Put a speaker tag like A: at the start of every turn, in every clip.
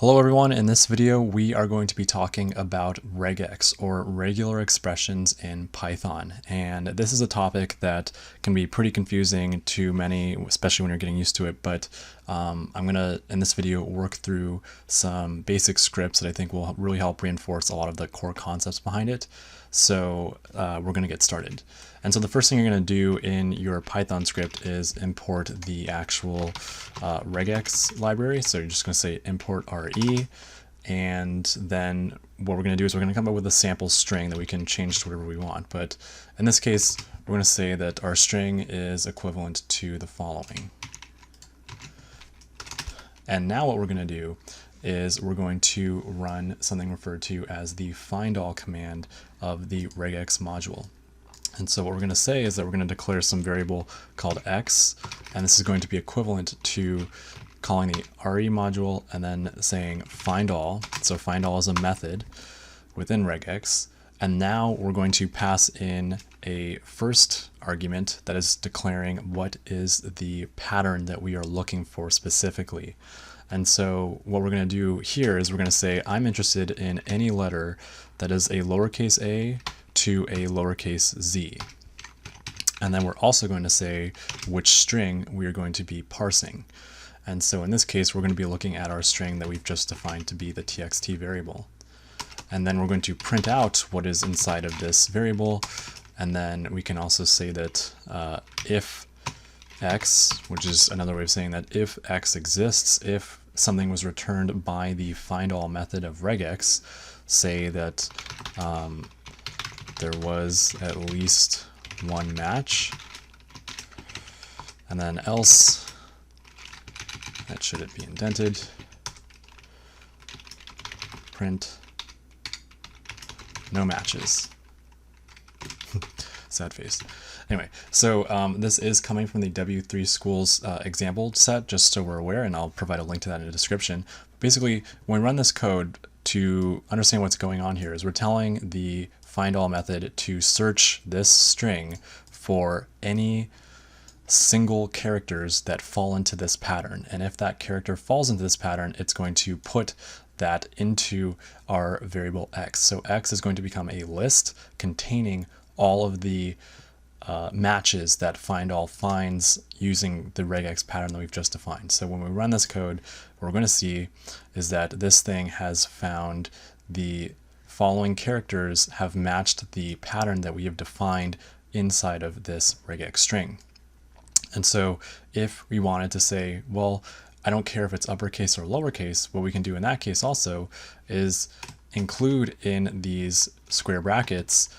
A: Hello everyone, in this video we are going to be talking about regex, or regular expressions in Python. And this is a topic that can be pretty confusing to many, especially when you're getting used to it, but I'm going to, in this video, work through some basic scripts that I think will really help reinforce a lot of the core concepts behind it. So we're going to get started. And so the first thing you're going to do in your Python script is import the actual regex library. So you're just going to say import re, and then what we're going to do is we're going to come up with a sample string that we can change to whatever we want. But in this case, we're going to say that our string is equivalent to the following. And now what we're going to do is we're going to run something referred to as the findAll command of the regex module. And so what we're going to say is that we're going to declare some variable called x, and this is going to be equivalent to calling the re module and then saying findAll. So findAll is a method within regex, and now we're going to pass in a first argument that is declaring what is the pattern that we are looking for specifically. And so what we're going to do here is we're going to say I'm interested in any letter that is a lowercase a to a lowercase z. And then we're also going to say which string we are going to be parsing. And so in this case, we're going to be looking at our string that we've just defined to be the txt variable. And then we're going to print out what is inside of this variable. And then we can also say that if x, which is another way of saying that if x exists, if something was returned by the findAll method of regex, say that there was at least one match, and then else, that should it be indented, print no matches. Sad face. Anyway, so this is coming from the W3 Schools example set, just so we're aware, and I'll provide a link to that in the description. Basically, when we run this code, to understand what's going on here is we're telling the findAll method to search this string for any single characters that fall into this pattern. And if that character falls into this pattern, it's going to put that into our variable x. So x is going to become a list containing all of the matches that findAll finds using the regex pattern that we've just defined. So when we run this code, what we're going to see is that this thing has found the following characters have matched the pattern that we have defined inside of this regex string. And so if we wanted to say, well, I don't care if it's uppercase or lowercase, what we can do in that case also is include in these square brackets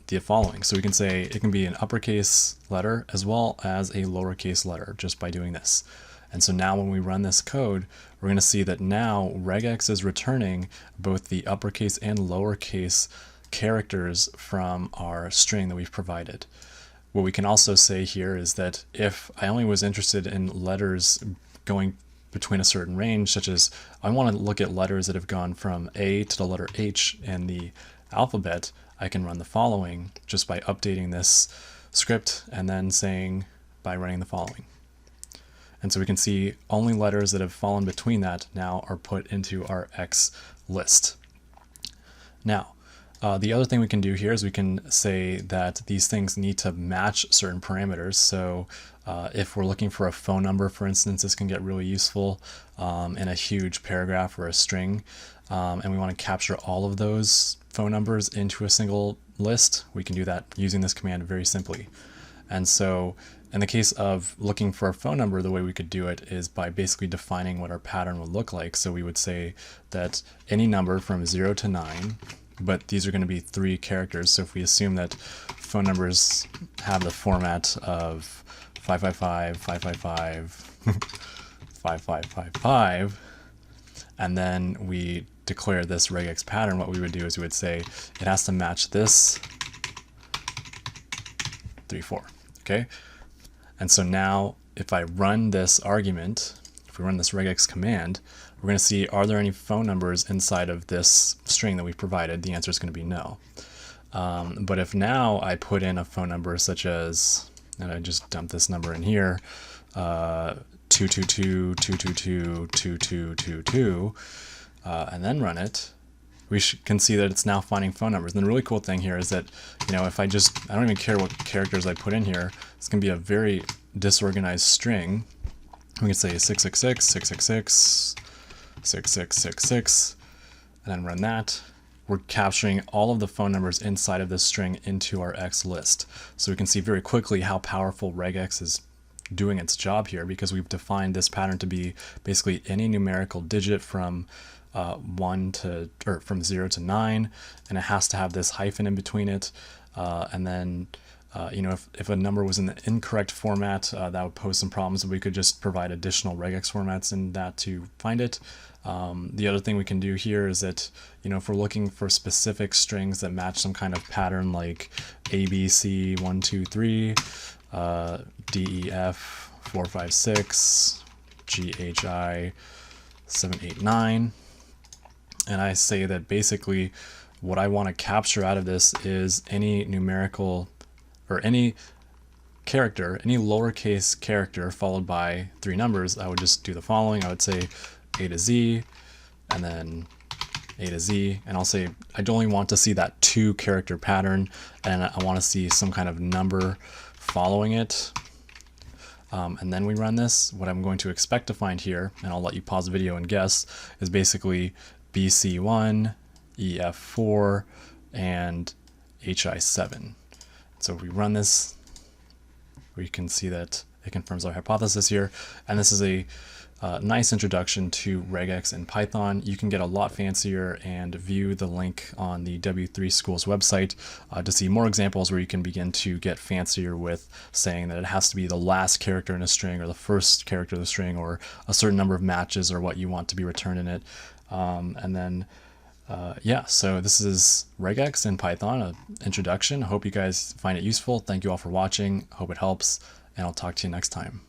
A: the following. So we can say it can be an uppercase letter as well as a lowercase letter just by doing this. And so now when we run this code, we're going to see that now regex is returning both the uppercase and lowercase characters from our string that we've provided. What we can also say here is that if I only was interested in letters going between a certain range, such as I want to look at letters that have gone from A to the letter H in the alphabet, I can run the following just by updating this script and then saying by running the following. And so we can see only letters that have fallen between that now are put into our X list. Now, the other thing we can do here is we can say that these things need to match certain parameters. So if we're looking for a phone number, for instance, this can get really useful in a huge paragraph or a string. And we want to capture all of those phone numbers into a single list. We can do that using this command very simply. And so in the case of looking for a phone number, the way we could do it is by basically defining what our pattern would look like. So we would say that any number from 0 to 9, but these are going to be 3 characters. So if we assume that phone numbers have the format of 555, 555, 5555, and then we declare this regex pattern, what we would do is we would say it has to match this 3, 4. Okay? And so now if I run this argument, if we run this regex command, we're going to see, are there any phone numbers inside of this string that we provided? The answer is going to be no. But if now I put in a phone number such as, and I just dump this number in here, 222, and then run it, we can see that it's now finding phone numbers. And the really cool thing here is that, if I don't even care what characters I put in here, it's going to be a very disorganized string. We can say 666, 666, 6666, and then run that. We're capturing all of the phone numbers inside of this string into our X list. So we can see very quickly how powerful RegEx is doing its job here, because we've defined this pattern to be basically any numerical digit from from 0 to 9, and it has to have this hyphen in between it, and then if a number was in the incorrect format, that would pose some problems. We could just provide additional regex formats in that to find it. The other thing we can do here is that, if we're looking for specific strings that match some kind of pattern like ABC 1 2 3, DEF 4 5 6, GHI 7 8 9, and I say that basically what I want to capture out of this is any numerical or any character, any lowercase character followed by 3 numbers. I would just do the following. I would say A to Z, and then A to Z, and I'll say I only want to see that 2 character pattern, and I want to see some kind of number following it. And then we run this. What I'm going to expect to find here, and I'll let you pause the video and guess, is basically BC1, EF4, and HI7. So if we run this, we can see that it confirms our hypothesis here. And this is a nice introduction to regex in Python. You can get a lot fancier and view the link on the W3 Schools website to see more examples where you can begin to get fancier with saying that it has to be the last character in a string or the first character of the string or a certain number of matches or what you want to be returned in it. So this is regex in Python, an introduction. I hope you guys find it useful. Thank you all for watching. Hope it helps, and I'll talk to you next time.